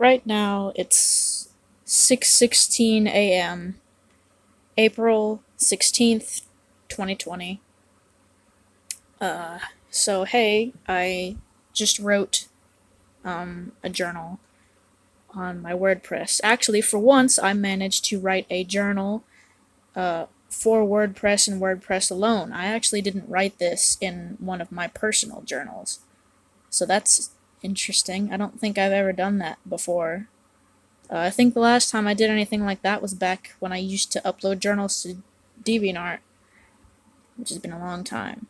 Right now it's 6:16 a.m. April 16th, 2020. So hey, I just wrote a journal on my WordPress. Actually, for once I managed to write a journal for WordPress and WordPress alone. I actually didn't write this in one of my personal journals. So that's interesting. I don't think I've ever done that before. I think the last time I did anything like that was back when I used to upload journals to DeviantArt, which has been a long time.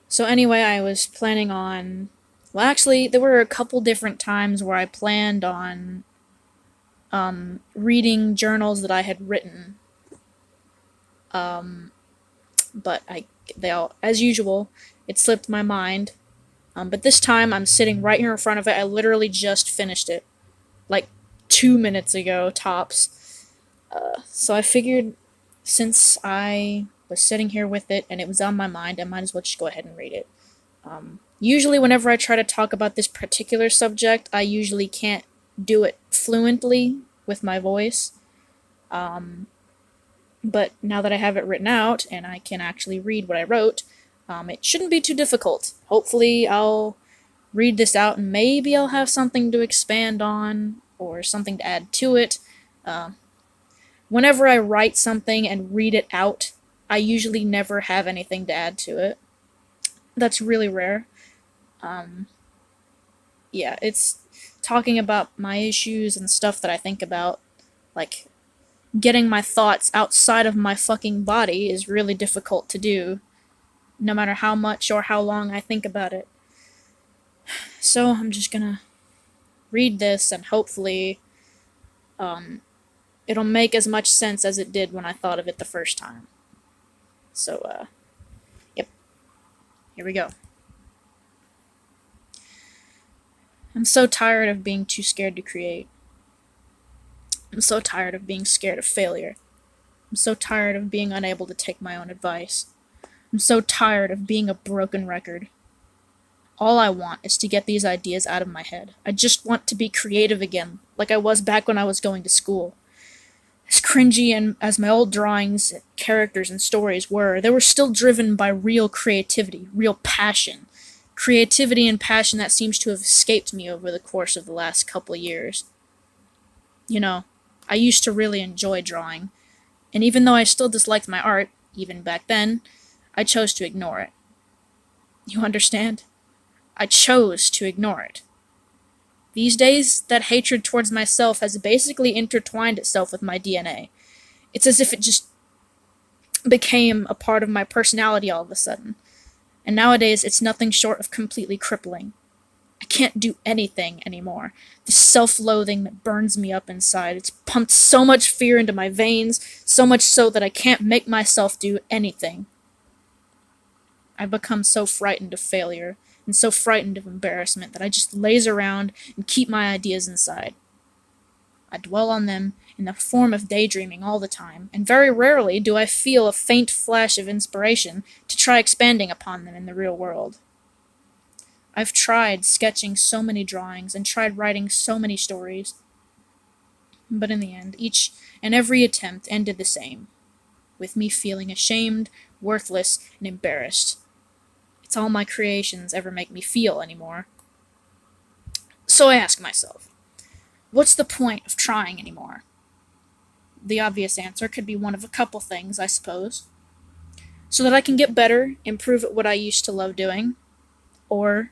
So anyway, I was planning on. Well, actually, there were a couple different times where I planned on reading journals that I had written, but they all, as usual, it slipped my mind. But this time, I'm sitting right here in front of it. I literally just finished it, like 2 minutes ago, tops. So I figured since I was sitting here with it and it was on my mind, I might as well just go ahead and read it. Usually, whenever I try to talk about this particular subject, I usually can't do it fluently with my voice. But now that I have it written out and I can actually read what I wrote, it shouldn't be too difficult. Hopefully, I'll read this out and maybe I'll have something to expand on or something to add to it. Whenever I write something and read it out, I usually never have anything to add to it. That's really rare. Yeah, it's talking about my issues and stuff that I think about. Like, getting my thoughts outside of my fucking body is really difficult to do, no matter how much or how long I think about it. So I'm just gonna read this and hopefully it'll make as much sense as it did when I thought of it the first time. So, yep, here we go. I'm so tired of being too scared to create. I'm so tired of being scared of failure. I'm so tired of being unable to take my own advice. I'm so tired of being a broken record. All I want is to get these ideas out of my head. I just want to be creative again, like I was back when I was going to school. As cringy and as my old drawings, characters, and stories were, they were still driven by real creativity, real passion. Creativity and passion that seems to have escaped me over the course of the last couple of years. You know, I used to really enjoy drawing, and even though I still disliked my art, even back then, I chose to ignore it. You understand? I chose to ignore it. These days, that hatred towards myself has basically intertwined itself with my DNA. It's as if it just became a part of my personality all of a sudden. And nowadays, it's nothing short of completely crippling. I can't do anything anymore. The self-loathing that burns me up inside. It's pumped so much fear into my veins, so much so that I can't make myself do anything. I've become so frightened of failure and so frightened of embarrassment that I just laze around and keep my ideas inside. I dwell on them in the form of daydreaming all the time, and very rarely do I feel a faint flash of inspiration to try expanding upon them in the real world. I've tried sketching so many drawings and tried writing so many stories, but in the end, each and every attempt ended the same, with me feeling ashamed, worthless, and embarrassed. It's all my creations ever make me feel anymore. So I ask myself, what's the point of trying anymore? The obvious answer could be one of a couple things, I suppose. So that I can get better, improve at what I used to love doing, or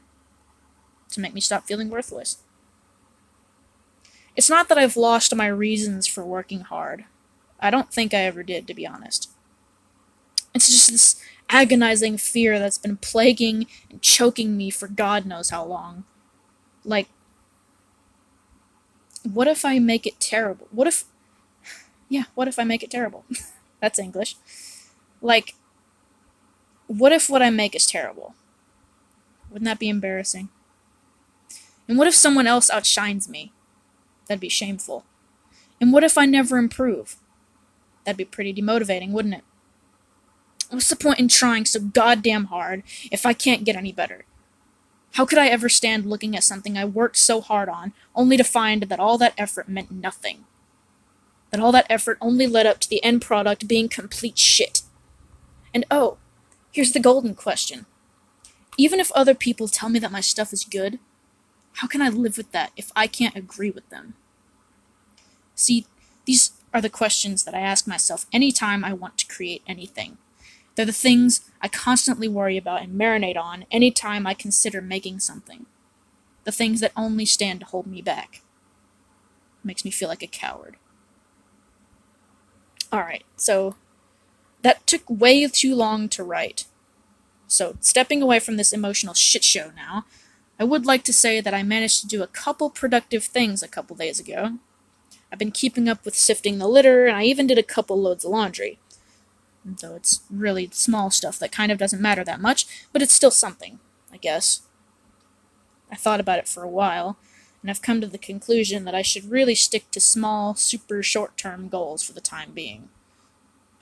to make me stop feeling worthless. It's not that I've lost my reasons for working hard. I don't think I ever did, to be honest. It's just this agonizing fear that's been plaguing and choking me for God knows how long. Like, what if I make it terrible? What if I make it terrible? That's English. Like, what if what I make is terrible? Wouldn't that be embarrassing? And what if someone else outshines me? That'd be shameful. And what if I never improve? That'd be pretty demotivating, wouldn't it? What's the point in trying so goddamn hard if I can't get any better? How could I ever stand looking at something I worked so hard on, only to find that all that effort meant nothing? That all that effort only led up to the end product being complete shit. And oh, here's the golden question. Even if other people tell me that my stuff is good, how can I live with that if I can't agree with them? See, these are the questions that I ask myself anytime I want to create anything. They're the things I constantly worry about and marinate on anytime I consider making something. The things that only stand to hold me back. Makes me feel like a coward. Alright, so that took way too long to write. So, stepping away from this emotional shit show now, I would like to say that I managed to do a couple productive things a couple days ago. I've been keeping up with sifting the litter, and I even did a couple loads of laundry. Though it's really small stuff that kind of doesn't matter that much, but it's still something, I guess. I thought about it for a while, and I've come to the conclusion that I should really stick to small, super short-term goals for the time being.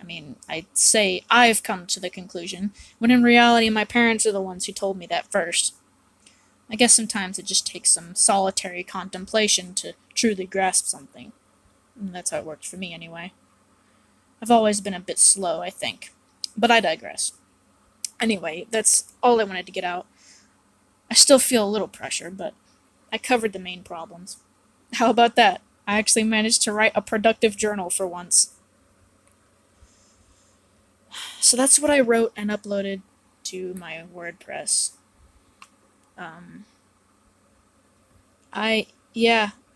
I mean, I'd say I've come to the conclusion, when in reality my parents are the ones who told me that first. I guess sometimes it just takes some solitary contemplation to truly grasp something. And that's how it worked for me, anyway. I've always been a bit slow, I think. But I digress. Anyway, that's all I wanted to get out. I still feel a little pressure, but I covered the main problems. How about that? I actually managed to write a productive journal for once. So that's what I wrote and uploaded to my WordPress.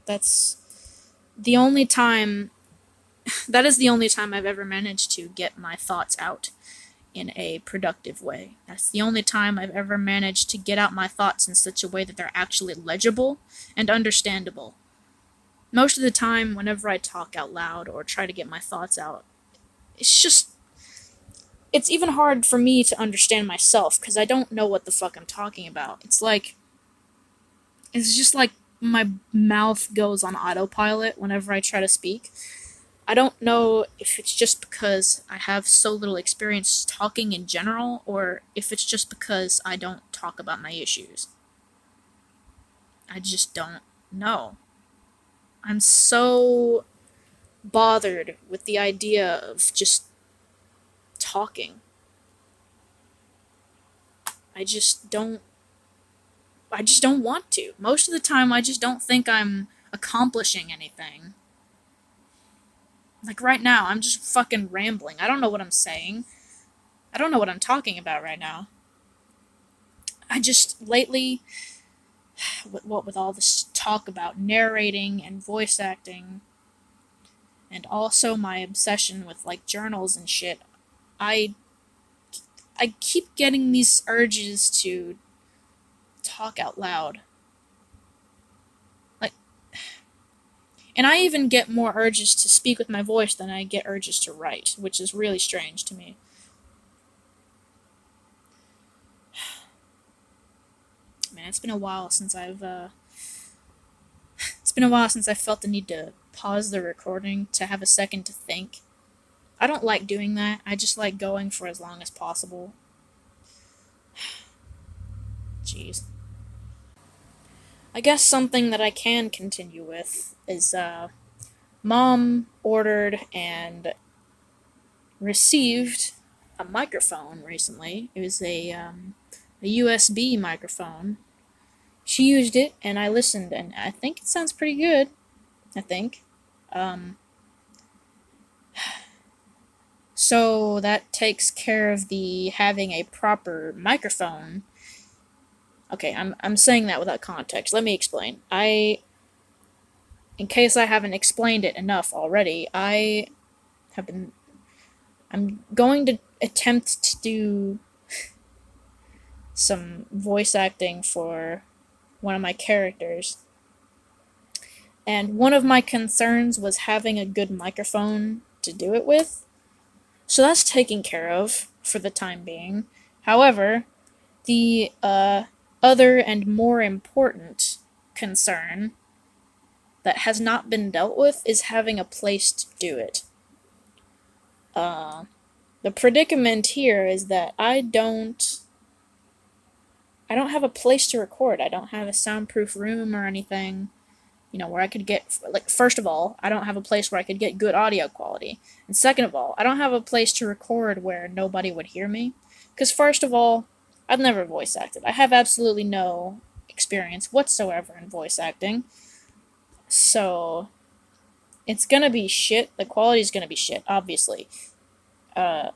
That's the only time, that is the only time I've ever managed to get my thoughts out in a productive way. That's the only time I've ever managed to get out my thoughts in such a way that they're actually legible and understandable. Most of the time, whenever I talk out loud or try to get my thoughts out, it's even hard for me to understand myself because I don't know what the fuck I'm talking about. It's just like my mouth goes on autopilot whenever I try to speak. I don't know if it's just because I have so little experience talking in general, or if it's just because I don't talk about my issues. I just don't know. I'm so bothered with the idea of just talking. I just don't want to. Most of the time I just don't think I'm accomplishing anything. Like right now, I'm just fucking rambling. I don't know what I'm saying. I don't know what I'm talking about right now. I just, lately, with all this talk about narrating and voice acting, and also my obsession with, like, journals and shit, I keep getting these urges to talk out loud. Like, and I even get more urges to speak with my voice than I get urges to write, which is really strange to me. Man, it's been a while since I've felt the need to pause the recording to have a second to think. I don't like doing that. I just like going for as long as possible. Jeez. I guess something that I can continue with is, Mom ordered and received a microphone recently. It was a USB microphone. She used it, and I listened, and I think it sounds pretty good. I think. So that takes care of the having a proper microphone. Okay, I'm saying that without context. Let me explain. In case I haven't explained it enough already, I'm going to attempt to do some voice acting for one of my characters. And one of my concerns was having a good microphone to do it with. So that's taken care of for the time being. However, the other and more important concern that has not been dealt with is having a place to do it. The predicament here is that I don't I don't have a place to record. I don't have a soundproof room or anything, where I could get, like, first of all, I don't have a place where I could get good audio quality. And second of all, I don't have a place to record where nobody would hear me. Because, first of all, I've never voice acted. I have absolutely no experience whatsoever in voice acting. So, it's gonna be shit. The quality's gonna be shit, obviously. Uh,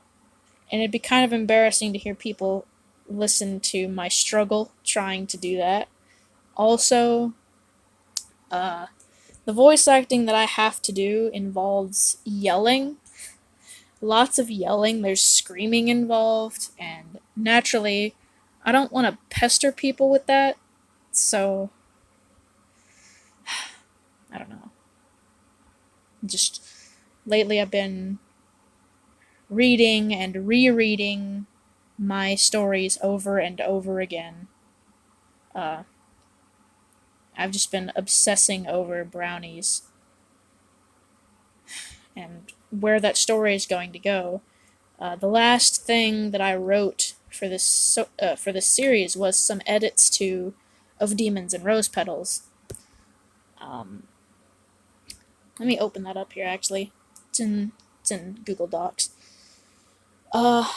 and it'd be kind of embarrassing to hear people listen to my struggle trying to do that. Also, uh, the voice acting that I have to do involves yelling. Lots of yelling, there's screaming involved, and naturally, I don't want to pester people with that, so I don't know. Just lately, I've been reading and rereading my stories over and over again. Uh, I've just been obsessing over brownies and where that story is going to go. The last thing that I wrote for this series was some edits to of Demons and Rose Petals. Um, Let me open that up here. Actually, it's in Google Docs. Uh,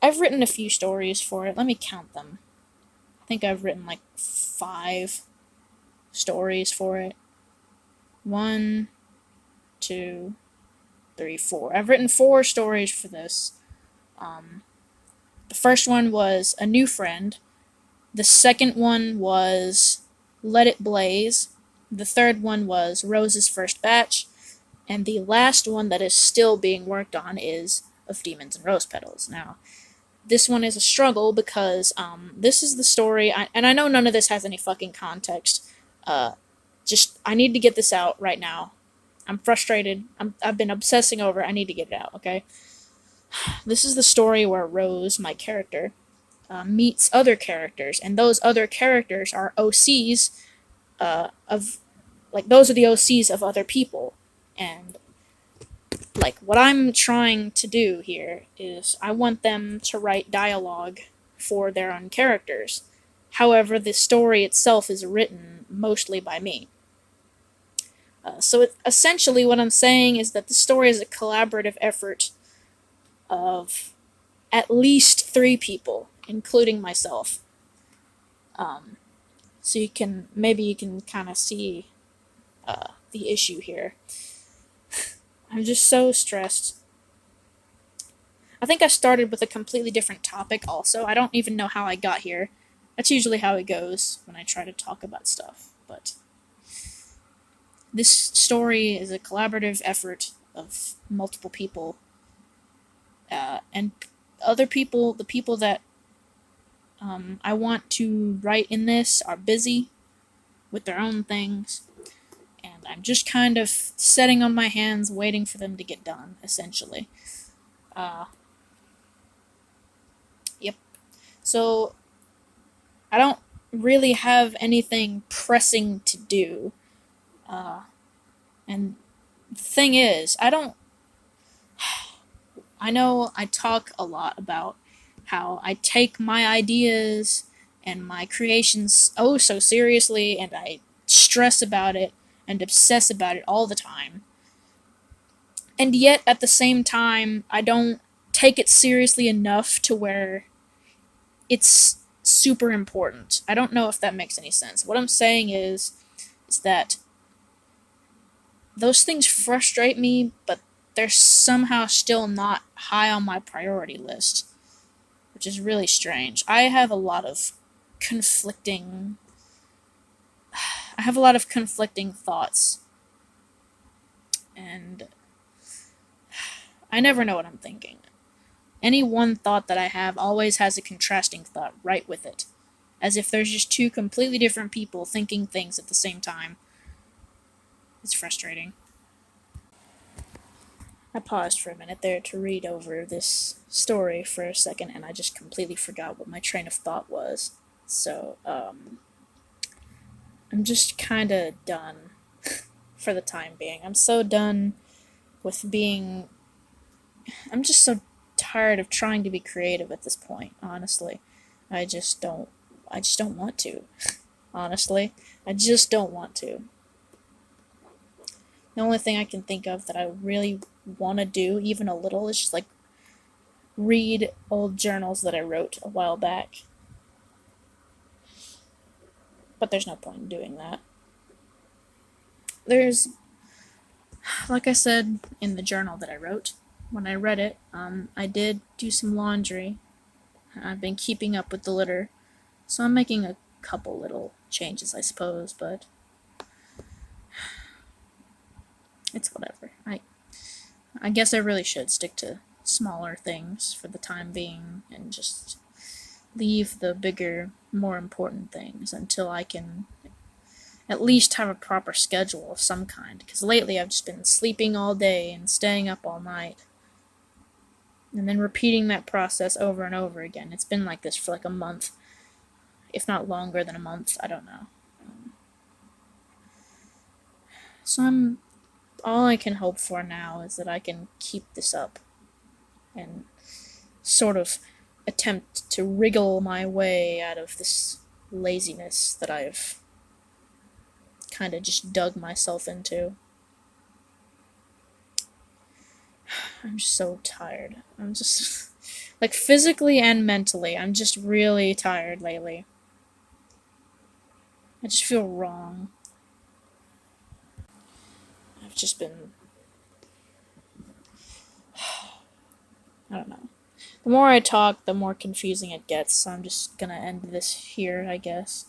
I've written a few stories for it. Let me count them. I think I've written like 5 stories for it. 1, 2, 3, 4. I've written 4 stories for this. The first one was A New Friend. The second one was Let It Blaze. The third one was Rose's First Batch. And the last one that is still being worked on is Of Demons and Rose Petals. Now, this one is a struggle because this is the story, and I know none of this has any fucking context. I need to get this out right now. I'm frustrated. I've been obsessing over it. I need to get it out, okay? This is the story where Rose, my character, meets other characters, and those other characters are OCs of, like, those are the OCs of other people. And, like, what I'm trying to do here is I want them to write dialogue for their own characters. However, the story itself is written mostly by me. Essentially, what I'm saying is that the story is a collaborative effort of at least 3 people, including myself. So maybe you can kind of see the issue here. I'm just so stressed. I think I started with a completely different topic also. I don't even know how I got here. That's usually how it goes when I try to talk about stuff. But this story is a collaborative effort of multiple people. And other people, the people that I want to write in this, are busy with their own things. And I'm just kind of sitting on my hands waiting for them to get done, essentially. Yep. So, I don't really have anything pressing to do. And the thing is, I know I talk a lot about how I take my ideas and my creations oh so seriously, and I stress about it and obsess about it all the time. And yet, at the same time, I don't take it seriously enough to where it's super important. I don't know if that makes any sense. What I'm saying is that those things frustrate me, but they're somehow still not high on my priority list, which is really strange. Conflicting I have a lot of conflicting thoughts, and I never know what I'm thinking. Any one thought that I have always has a contrasting thought right with it, as if there's just 2 completely different people thinking things at the same time. It's frustrating. I paused for a minute there to read over this story for a second, and I just completely forgot what my train of thought was. So, I'm just kinda done for the time being. I'm so done with being. I'm just so tired of trying to be creative at this point, honestly. I just don't I just don't want to. Honestly, I just don't want to. The only thing I can think of that I really want to do, even a little, is just like read old journals that I wrote a while back. But there's no point in doing that. There's, like I said in the journal that I wrote, when I read it, I did do some laundry. I've been keeping up with the litter, so I'm making a couple little changes, I suppose, but it's whatever. I guess I really should stick to smaller things for the time being and just leave the bigger, more important things until I can at least have a proper schedule of some kind. Because lately I've just been sleeping all day and staying up all night. And then repeating that process over and over again. It's been like this for like a month, if not longer than a month. I don't know. So all I can hope for now is that I can keep this up and sort of attempt to wriggle my way out of this laziness that I've kind of just dug myself into. I'm just so tired. I'm just, like, physically and mentally, I'm just really tired lately. I just feel wrong. I've just been. I don't know. The more I talk, the more confusing it gets, so I'm just gonna end this here, I guess.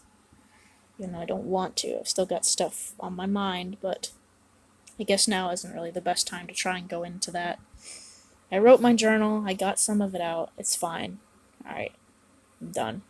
Even though I don't want to. I've still got stuff on my mind, but I guess now isn't really the best time to try and go into that. I wrote my journal, I got some of it out, it's fine. Alright, I'm done.